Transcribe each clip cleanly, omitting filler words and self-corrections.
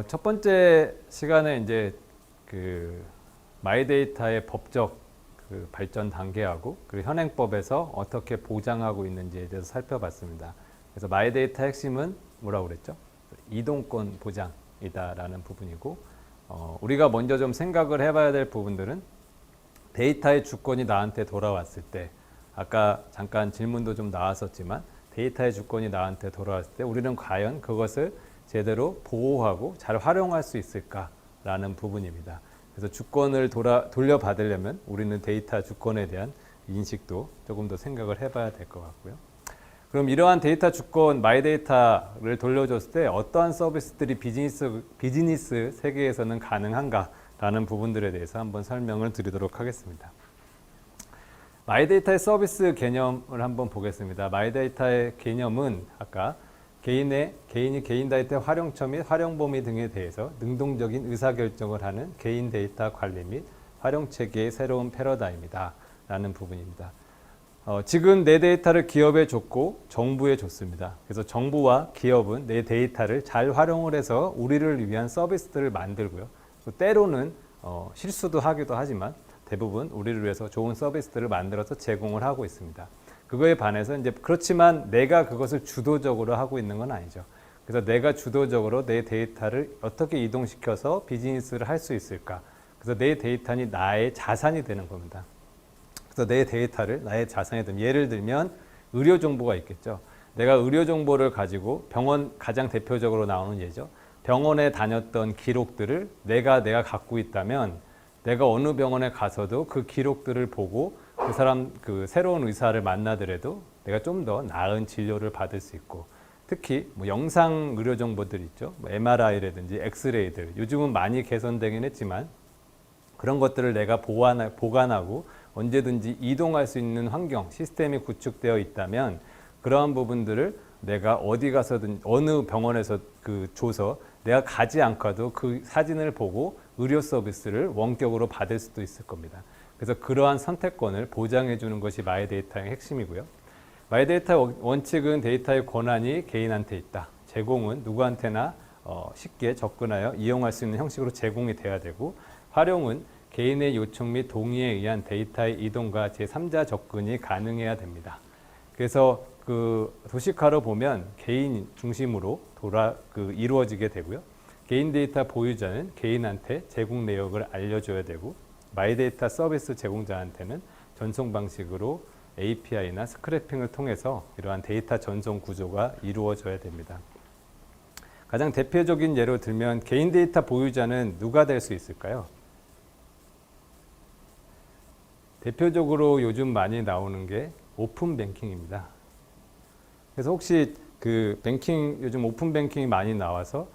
첫 번째 시간에 이제 그 마이데이터의 법적 그 발전 단계하고 그리고 현행법에서 어떻게 보장하고 있는지에 대해서 살펴봤습니다. 그래서 마이데이터 핵심은 뭐라고 그랬죠? 이동권 보장이다라는 부분이고, 우리가 먼저 좀 생각을 해봐야 될 부분들은 데이터의 주권이 나한테 돌아왔을 때, 아까 잠깐 질문도 좀 나왔었지만 데이터의 주권이 나한테 돌아왔을 때 우리는 과연 그것을 제대로 보호하고 잘 활용할 수 있을까라는 부분입니다. 그래서 주권을 돌려받으려면 우리는 데이터 주권에 대한 인식도 조금 더 생각을 해봐야 될 것 같고요. 그럼 이러한 데이터 주권, 마이데이터를 돌려줬을 때 어떠한 서비스들이 비즈니스 세계에서는 가능한가라는 부분들에 대해서 한번 설명을 드리도록 하겠습니다. 마이데이터의 서비스 개념을 한번 보겠습니다. 마이데이터의 개념은 아까 개인이 개인 데이터 활용처 및 활용 범위 등에 대해서 능동적인 의사결정을 하는 개인 데이터 관리 및 활용 체계의 새로운 패러다임이다 라는 부분입니다. 지금 내 데이터를 기업에 줬고 정부에 줬습니다. 그래서 정부와 기업은 내 데이터를 잘 활용을 해서 우리를 위한 서비스들을 만들고요. 때로는 실수도 하기도 하지만 대부분 우리를 위해서 좋은 서비스들을 만들어서 제공을 하고 있습니다. 그거에 반해서 이제 그렇지만 내가 그것을 주도적으로 하고 있는 건 아니죠. 그래서 내가 주도적으로 내 데이터를 어떻게 이동시켜서 비즈니스를 할 수 있을까? 그래서 내 데이터는 나의 자산이 되는 겁니다. 그래서 내 데이터를 나의 자산이 되면, 예를 들면 의료 정보가 있겠죠. 내가 의료 정보를 가지고 병원, 가장 대표적으로 나오는 예죠. 병원에 다녔던 기록들을 내가 갖고 있다면 내가 어느 병원에 가서도 그 기록들을 보고 그 사람 그 새로운 의사를 만나더라도 내가 좀 더 나은 진료를 받을 수 있고, 특히 뭐 영상 의료 정보들 있죠. 뭐 MRI라든지 엑스레이들 요즘은 많이 개선되긴 했지만 그런 것들을 내가 보관하고 언제든지 이동할 수 있는 환경 시스템이 구축되어 있다면 그러한 부분들을 내가 어디 가서든 어느 병원에서 줘서 내가 가지 않고도 그 사진을 보고 의료 서비스를 원격으로 받을 수도 있을 겁니다. 그래서 그러한 선택권을 보장해 주는 것이 마이데이터의 핵심이고요. 마이데이터 원칙은 데이터의 권한이 개인한테 있다. 제공은 누구한테나 쉽게 접근하여 이용할 수 있는 형식으로 제공이 돼야 되고, 활용은 개인의 요청 및 동의에 의한 데이터의 이동과 제3자 접근이 가능해야 됩니다. 그래서 도식화로 보면 개인 중심으로 이루어지게 되고요. 개인 데이터 보유자는 개인한테 제공 내역을 알려줘야 되고, 마이데이터 서비스 제공자한테는 전송 방식으로 API나 스크래핑을 통해서 이러한 데이터 전송 구조가 이루어져야 됩니다. 가장 대표적인 예로 들면 개인 데이터 보유자는 누가 될 수 있을까요? 대표적으로 요즘 많이 나오는 게 오픈 뱅킹입니다. 그래서 혹시 요즘 오픈 뱅킹이 많이 나와서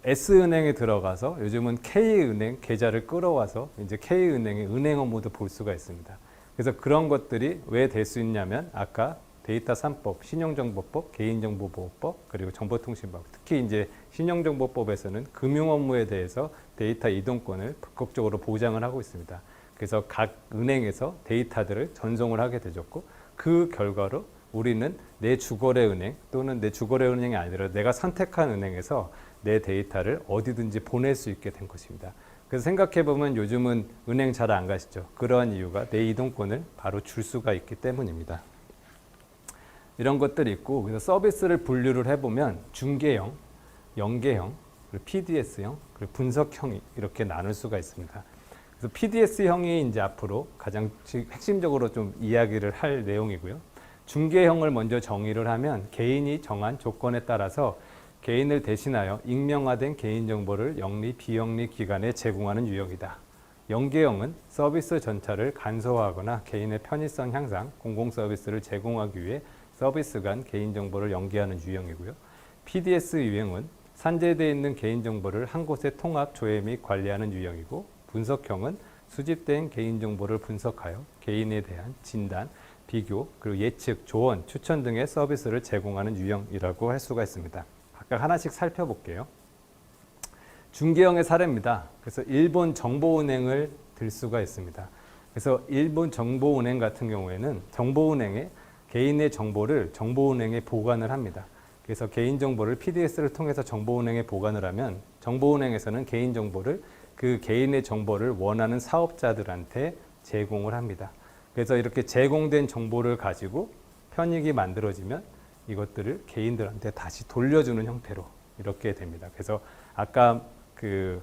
S은행에 들어가서 요즘은 K은행 계좌를 끌어와서 이제 K은행의 은행 업무도 볼 수가 있습니다. 그래서 그런 것들이 왜 될 수 있냐면 아까 데이터 3법, 신용정보법, 개인정보보호법, 그리고 정보통신법, 특히 이제 신용정보법에서는 금융 업무에 대해서 데이터 이동권을 적극적으로 보장을 하고 있습니다. 그래서 각 은행에서 데이터들을 전송을 하게 되었고, 그 결과로 우리는 내 주거래 은행 또는 내 주거래 은행이 아니라 내가 선택한 은행에서 내 데이터를 어디든지 보낼 수 있게 된 것입니다. 그래서 생각해보면 요즘은 은행 잘 안 가시죠. 그러한 이유가 내 이동권을 바로 줄 수가 있기 때문입니다. 이런 것들이 있고, 그래서 서비스를 분류를 해보면 중개형, 연계형, 그리고 PDS형, 그리고 분석형이 이렇게 나눌 수가 있습니다. 그래서 PDS형이 이제 앞으로 가장 핵심적으로 좀 이야기를 할 내용이고요. 중개형을 먼저 정의를 하면 개인이 정한 조건에 따라서 개인을 대신하여 익명화된 개인정보를 영리, 비영리 기관에 제공하는 유형이다. 연계형은 서비스 전차를 간소화하거나 개인의 편의성 향상, 공공서비스를 제공하기 위해 서비스 간 개인정보를 연계하는 유형이고요. PDS 유형은 산재되어 있는 개인정보를 한 곳에 통합, 조회 및 관리하는 유형이고, 분석형은 수집된 개인정보를 분석하여 개인에 대한 진단, 비교, 그리고 예측, 조언, 추천 등의 서비스를 제공하는 유형이라고 할 수가 있습니다. 각각 하나씩 살펴볼게요. 중개형의 사례입니다. 그래서 일본 정보은행을 들 수가 있습니다. 그래서 일본 정보은행 같은 경우에는 정보은행에 개인의 정보를 정보은행에 보관을 합니다. 그래서 개인정보를 PDS를 통해서 정보은행에 보관을 하면 정보은행에서는 개인정보를 그 개인의 정보를 원하는 사업자들한테 제공을 합니다. 그래서 이렇게 제공된 정보를 가지고 편익이 만들어지면 이것들을 개인들한테 다시 돌려주는 형태로 이렇게 됩니다. 그래서 아까 그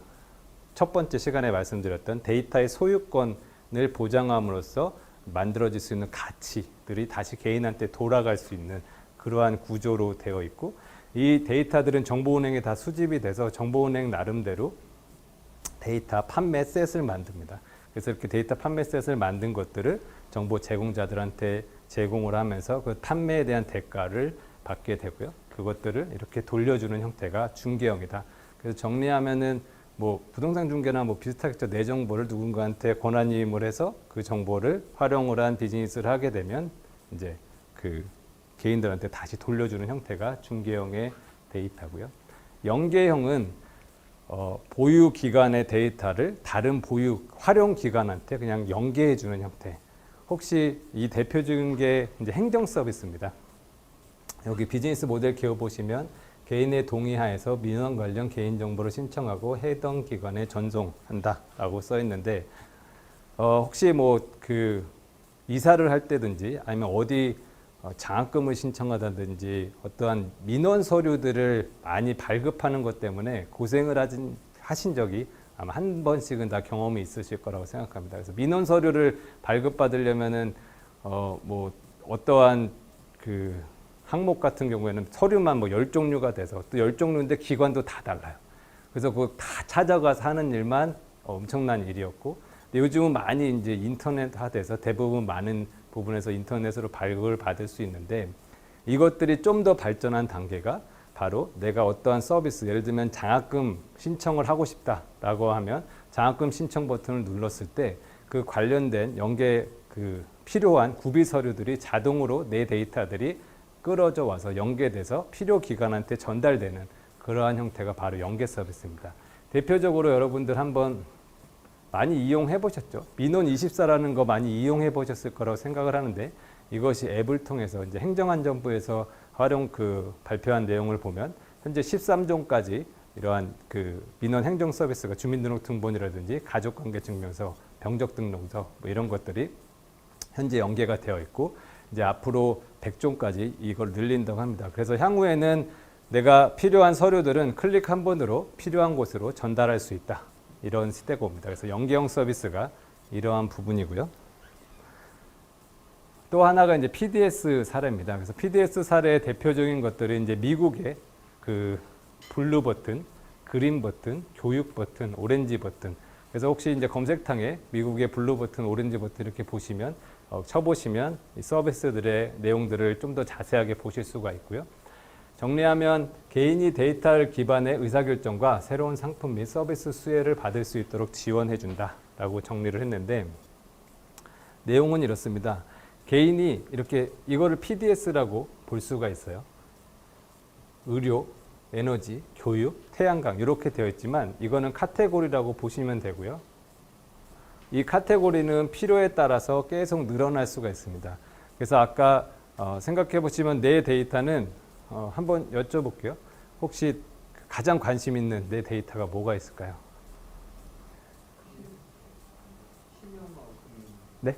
첫 번째 시간에 말씀드렸던 데이터의 소유권을 보장함으로써 만들어질 수 있는 가치들이 다시 개인한테 돌아갈 수 있는 그러한 구조로 되어 있고, 이 데이터들은 정보은행에 다 수집이 돼서 정보은행 나름대로 데이터 판매셋을 만듭니다. 그래서 이렇게 데이터 판매셋을 만든 것들을 정보 제공자들한테 제공을 하면서 그 판매에 대한 대가를 받게 되고요. 그것들을 이렇게 돌려주는 형태가 중개형이다. 그래서 정리하면은 뭐 부동산 중개나 뭐 비슷하겠죠. 내 정보를 누군가한테 권한이임을 해서 그 정보를 활용을 한 비즈니스를 하게 되면 이제 그 개인들한테 다시 돌려주는 형태가 중개형의 데이터고요. 연계형은 보유 기관의 데이터를 다른 보유 활용 기관한테 그냥 연계해 주는 형태. 혹시 이 대표적인 게 이제 행정 서비스입니다. 여기 비즈니스 모델 기업 보시면 개인의 동의하에서 민원 관련 개인 정보를 신청하고 해당 기관에 전송한다라고 써 있는데, 혹시 뭐 그 이사를 할 때든지 아니면 어디 장학금을 신청하다든지 어떠한 민원 서류들을 많이 발급하는 것 때문에 고생을 하신 적이 아마 한 번씩은 다 경험이 있으실 거라고 생각합니다. 그래서 민원 서류를 발급받으려면은 뭐 어떠한 그 항목 같은 경우에는 서류만 뭐 10종류가 돼서 또 10종류인데 기관도 다 달라요. 그래서 그거 다 찾아가서 하는 일만 엄청난 일이었고, 근데 요즘은 많이 이제 인터넷화돼서 대부분 많은 부분에서 인터넷으로 발급을 받을 수 있는데, 이것들이 좀 더 발전한 단계가 바로 내가 어떠한 서비스, 예를 들면 장학금 신청을 하고 싶다라고 하면 장학금 신청 버튼을 눌렀을 때 그 관련된 연계 그 필요한 구비 서류들이 자동으로 내 데이터들이 끌어져 와서 연계돼서 필요 기관한테 전달되는 그러한 형태가 바로 연계 서비스입니다. 대표적으로 여러분들 한번 많이 이용해 보셨죠? 민원24라는 거 많이 이용해 보셨을 거라고 생각을 하는데, 이것이 앱을 통해서 이제 행정안전부에서 발표한 내용을 보면 현재 13종까지 이러한 그 민원 행정 서비스가 주민등록등본이라든지 가족관계증명서, 병적등록서 뭐 이런 것들이 현재 연계가 되어 있고, 이제 앞으로 100종까지 이걸 늘린다고 합니다. 그래서 향후에는 내가 필요한 서류들은 클릭 한 번으로 필요한 곳으로 전달할 수 있다. 이런 시대가 옵니다. 그래서 연계형 서비스가 이러한 부분이고요. 또 하나가 이제 PDS 사례입니다. 그래서 PDS 사례의 대표적인 것들이 이제 미국의 그 블루 버튼, 그린 버튼, 교육 버튼, 오렌지 버튼. 그래서 혹시 이제 검색창에 미국의 블루 버튼, 오렌지 버튼 이렇게 보시면 쳐보시면 이 서비스들의 내용들을 좀 더 자세하게 보실 수가 있고요. 정리하면 개인이 데이터를 기반의 의사결정과 새로운 상품 및 서비스 수혜를 받을 수 있도록 지원해 준다라고 정리를 했는데, 내용은 이렇습니다. 개인이 이렇게 이거를 PDS라고 볼 수가 있어요. 의료, 에너지, 교육, 태양광 이렇게 되어 있지만 이거는 카테고리라고 보시면 되고요. 이 카테고리는 필요에 따라서 계속 늘어날 수가 있습니다. 그래서 아까 생각해 보시면 내 데이터는 한번 여쭤볼게요. 혹시 가장 관심 있는 내 데이터가 뭐가 있을까요? 네?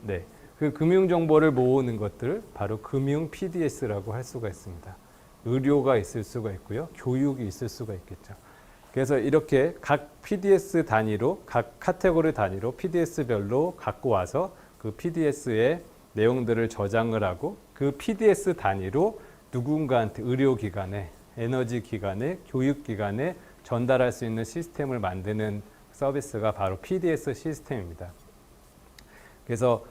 네. 그 금융 정보를 모으는 것들 바로 금융 PDS라고 할 수가 있습니다. 의료가 있을 수가 있고요. 교육이 있을 수가 있겠죠. 그래서 이렇게 각 PDS 단위로, 각 카테고리 단위로 PDS별로 갖고 와서 그 PDS의 내용들을 저장을 하고 그 PDS 단위로 누군가한테 의료기관에, 에너지기관에, 교육기관에 전달할 수 있는 시스템을 만드는 서비스가 바로 PDS 시스템입니다. 그래서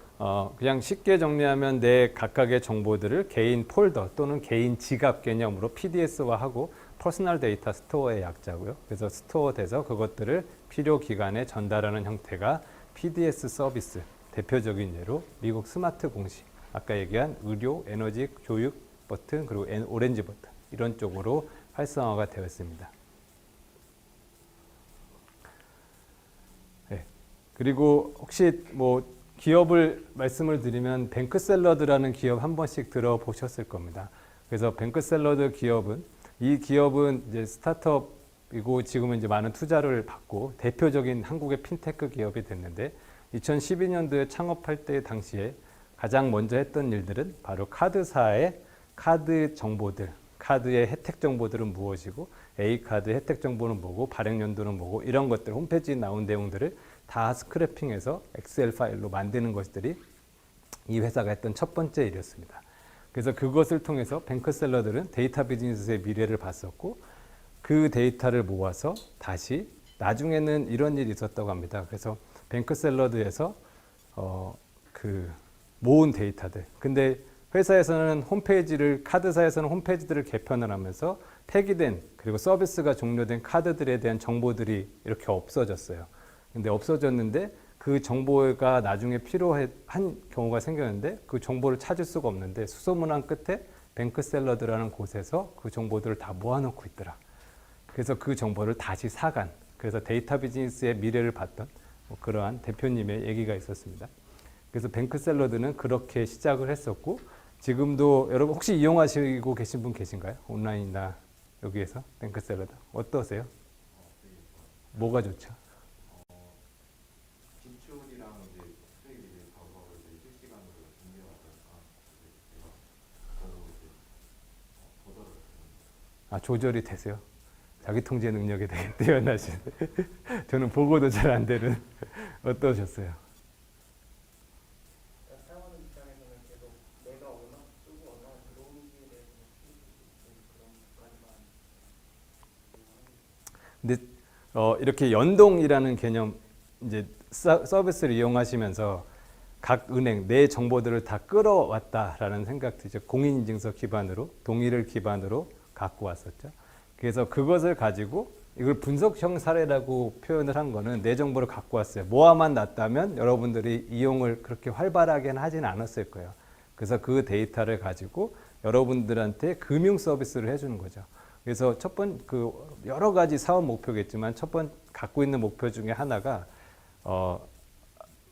그냥 쉽게 정리하면 내 각각의 정보들을 개인 폴더 또는 개인 지갑 개념으로 PDS화하고 퍼스널 데이터 스토어의 약자고요. 그래서 스토어돼서 그것들을 필요 기관에 전달하는 형태가 PDS 서비스. 대표적인 예로 미국 스마트 공시, 아까 얘기한 의료, 에너지, 교육 버튼, 그리고 오렌지 버튼 이런 쪽으로 활성화가 되어 있습니다. 네. 그리고 혹시 뭐 기업을 말씀을 드리면 뱅크샐러드라는 기업 한 번씩 들어보셨을 겁니다. 그래서 뱅크샐러드 기업은 이 기업은 이제 스타트업이고 지금은 이제 많은 투자를 받고 대표적인 한국의 핀테크 기업이 됐는데 2012년도에 창업할 때 당시에 가장 먼저 했던 일들은 바로 카드사의 카드 정보들, 카드의 혜택 정보들은 무엇이고 A카드 혜택 정보는 뭐고 발행 연도는 뭐고 이런 것들 홈페이지에 나온 내용들을 다 스크래핑해서 엑셀 파일로 만드는 것들이 이 회사가 했던 첫 번째 일이었습니다. 그래서 그것을 통해서 뱅크샐러들은 데이터 비즈니스의 미래를 봤었고 그 데이터를 모아서 다시 나중에는 이런 일이 있었다고 합니다. 그래서 뱅크샐러드에서 그 모은 데이터들. 근데 회사에서는 홈페이지를 카드사에서는 홈페이지들을 개편을 하면서 폐기된 그리고 서비스가 종료된 카드들에 대한 정보들이 이렇게 없어졌어요. 근데 없어졌는데 그 정보가 나중에 필요한 경우가 생겼는데 그 정보를 찾을 수가 없는데 수소문한 끝에 뱅크샐러드라는 곳에서 그 정보들을 다 모아놓고 있더라. 그래서 그 정보를 다시 사간. 그래서 데이터 비즈니스의 미래를 봤던 뭐 그러한 대표님의 얘기가 있었습니다. 그래서 뱅크샐러드는 그렇게 시작을 했었고 지금도 여러분 혹시 이용하시고 계신 분 계신가요? 온라인이나 여기에서 뱅크샐러드 어떠세요? 뭐가 좋죠? 진출이랑 이제 수익이 이제 바로바로 이제 실시간으로 공개가 되니까 제가 바로 이제 조절을 아, 조절이 되세요? 자기 통제 능력이 되게 뛰어나신. 저는 보고도 잘 안 되는. 어떠셨어요? 사용하는 입장에서는 계속 내가 얼마 쓰고 얼마나 들어오는지에 대해서 그런 것까지만. 근데 이렇게 연동이라는 개념 이제 서비스를 이용하시면서 각 은행 내 정보들을 다 끌어왔다라는 생각 들죠. 공인인증서 기반으로 동의를 기반으로 갖고 왔었죠. 그래서 그것을 가지고 이걸 분석형 사례라고 표현을 한 거는 내 정보를 갖고 왔어요. 모아만 놨다면 여러분들이 이용을 그렇게 활발하게는 하진 않았을 거예요. 그래서 그 데이터를 가지고 여러분들한테 금융 서비스를 해주는 거죠. 그래서 그 여러 가지 사업 목표겠지만 갖고 있는 목표 중에 하나가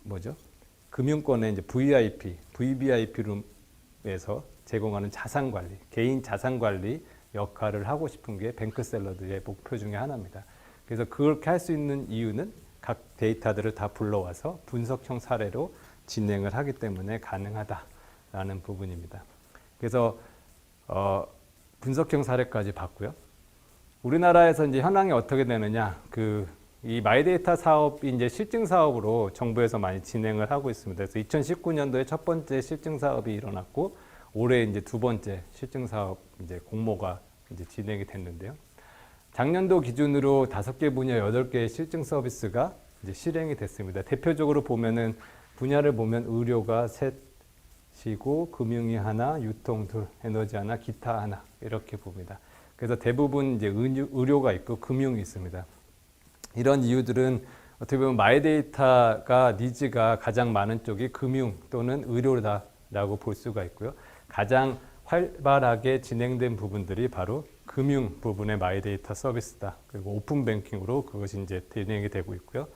뭐죠? 금융권의 이제 VVIP 룸에서 제공하는 자산 관리, 개인 자산 관리 역할을 하고 싶은 게 뱅크샐러드의 목표 중에 하나입니다. 그래서 그렇게 할 수 있는 이유는 각 데이터들을 다 불러와서 분석형 사례로 진행을 하기 때문에 가능하다라는 부분입니다. 그래서 분석형 사례까지 봤고요. 우리나라에서 이제 현황이 어떻게 되느냐? 이 마이데이터 사업이 이제 실증 사업으로 정부에서 많이 진행을 하고 있습니다. 그래서 2019년도에 첫 번째 실증 사업이 일어났고 올해 이제 두 번째 실증 사업 이제 공모가 이제 진행이 됐는데요. 작년도 기준으로 5개 분야 8개의 실증 서비스가 이제 실행이 됐습니다. 대표적으로 보면은 분야를 보면 의료가 셋이고 금융이 하나, 유통 둘, 에너지 하나, 기타 하나 이렇게 봅니다. 그래서 대부분 이제 의료가 있고 금융이 있습니다. 이런 이유들은 어떻게 보면 마이데이터가 니즈가 가장 많은 쪽이 금융 또는 의료다라고 볼 수가 있고요. 가장 활발하게 진행된 부분들이 바로 금융 부분의 마이데이터 서비스다. 그리고 오픈 뱅킹으로 그것이 이제 진행이 되고 있고요.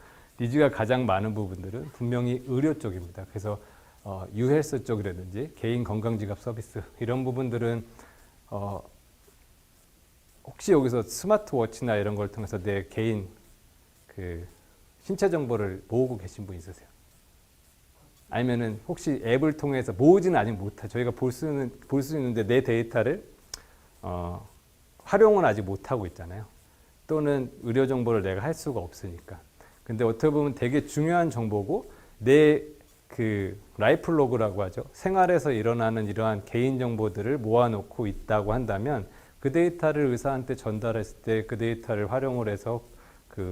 니즈가 가장 많은 부분들은 분명히 의료 쪽입니다. 그래서 유헬스 쪽이라든지 개인 건강지갑 서비스 이런 부분들은 혹시 여기서 스마트워치나 이런 걸 통해서 내 개인 신체 정보를 모으고 계신 분 있으세요? 아니면은 혹시 앱을 통해서 모으지는 아직 못해. 저희가 볼 수 있는데 내 데이터를 활용은 아직 못하고 있잖아요. 또는 의료 정보를 내가 할 수가 없으니까. 근데 어떻게 보면 되게 중요한 정보고 내 라이프 로그라고 하죠. 생활에서 일어나는 이러한 개인 정보들을 모아놓고 있다고 한다면 그 데이터를 의사한테 전달했을 때 그 데이터를 활용을 해서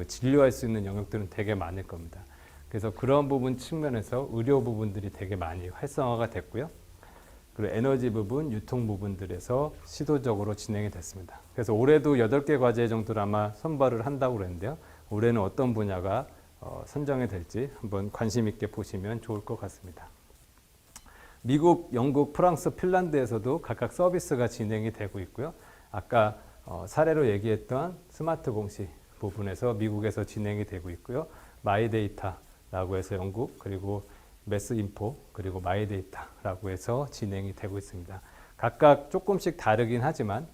진료할 수 있는 영역들은 되게 많을 겁니다. 그래서 그런 부분 측면에서 의료 부분들이 되게 많이 활성화가 됐고요. 그리고 에너지 부분, 유통 부분들에서 시도적으로 진행이 됐습니다. 그래서 올해도 8개 과제 정도를 아마 선발을 한다고 그랬는데요. 올해는 어떤 분야가 선정이 될지 한번 관심 있게 보시면 좋을 것 같습니다. 미국, 영국, 프랑스, 핀란드에서도 각각 서비스가 진행이 되고 있고요. 아까 사례로 얘기했던 스마트 공시 부분에서 미국에서 진행이 되고 있고요. 마이데이터라고 해서 영국, 그리고 매스인포, 그리고 마이데이터라고 해서 진행이 되고 있습니다. 각각 조금씩 다르긴 하지만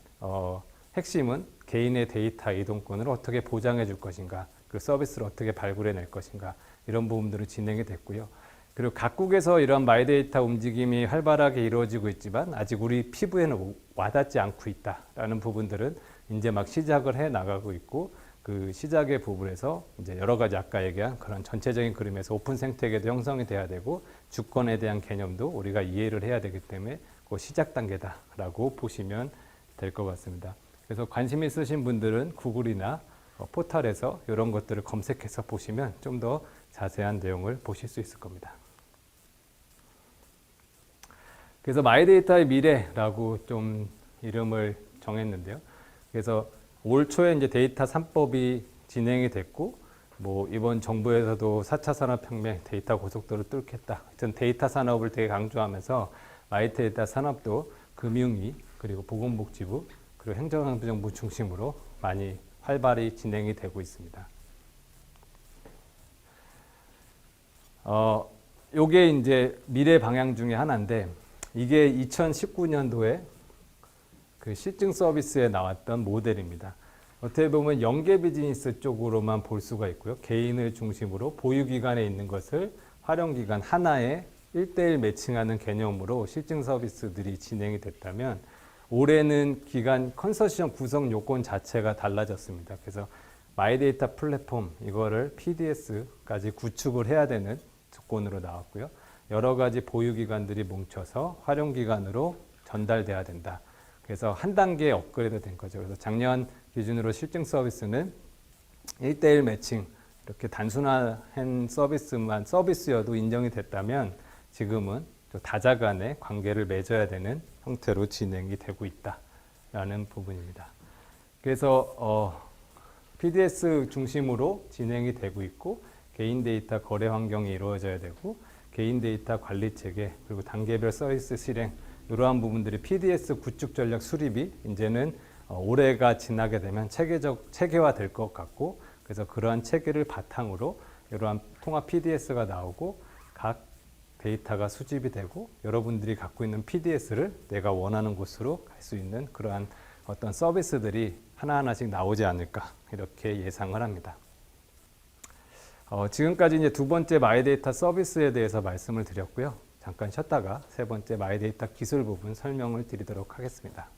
핵심은 개인의 데이터 이동권을 어떻게 보장해 줄 것인가, 그 서비스를 어떻게 발굴해 낼 것인가, 이런 부분들은 진행이 됐고요. 그리고 각국에서 이런 마이데이터 움직임이 활발하게 이루어지고 있지만 아직 우리 피부에는 와닿지 않고 있다라는 부분들은 이제 막 시작을 해 나가고 있고, 그 시작의 부분에서 이제 여러 가지 아까 얘기한 그런 전체적인 그림에서 오픈 생태계도 형성이 돼야 되고, 주권에 대한 개념도 우리가 이해를 해야 되기 때문에 그 시작 단계다라고 보시면 될 것 같습니다. 그래서 관심 있으신 분들은 구글이나 포털에서 이런 것들을 검색해서 보시면 좀 더 자세한 내용을 보실 수 있을 겁니다. 그래서 마이데이터의 미래라고 좀 이름을 정했는데요. 그래서 올 초에 이제 데이터 3법이 진행이 됐고, 뭐 이번 정부에서도 4차 산업혁명 데이터 고속도로 뚫겠다. 하여튼 데이터 산업을 되게 강조하면서 마이데이터 산업도 금융위, 그리고 보건복지부, 그리고 행정정부 중심으로 많이 활발히 진행이 되고 있습니다. 요게 이제 미래 방향 중에 하나인데, 이게 2019년도에 그 실증 서비스에 나왔던 모델입니다. 어떻게 보면 연계 비즈니스 쪽으로만 볼 수가 있고요. 개인을 중심으로 보유기관에 있는 것을 활용기관 하나에 1대1 매칭하는 개념으로 실증 서비스들이 진행이 됐다면, 올해는 기관 컨소시엄 구성 요건 자체가 달라졌습니다. 그래서 마이데이터 플랫폼 이거를 PDS까지 구축을 해야 되는 조건으로 나왔고요. 여러 가지 보유기관들이 뭉쳐서 활용기관으로 전달돼야 된다. 그래서 한 단계 업그레이드 된 거죠. 그래서 작년 기준으로 실증 서비스는 1대1 매칭, 이렇게 단순한 서비스여도 인정이 됐다면, 지금은 또 다자 간의 관계를 맺어야 되는 형태로 진행이 되고 있다라는 부분입니다. 그래서 PDS 중심으로 진행이 되고 있고, 개인 데이터 거래 환경이 이루어져야 되고, 개인 데이터 관리 체계, 그리고 단계별 서비스 실행, 이러한 부분들이 PDS 구축 전략 수립이 이제는 올해가 지나게 되면 체계화 될 것 같고, 그래서 그러한 체계를 바탕으로 이러한 통합 PDS가 나오고, 각 데이터가 수집이 되고, 여러분들이 갖고 있는 PDS를 내가 원하는 곳으로 갈 수 있는 그러한 어떤 서비스들이 하나하나씩 나오지 않을까, 이렇게 예상을 합니다. 지금까지 이제 두 번째 마이데이터 서비스에 대해서 말씀을 드렸고요. 잠깐 쉬었다가 세 번째 마이데이터 기술 부분 설명을 드리도록 하겠습니다.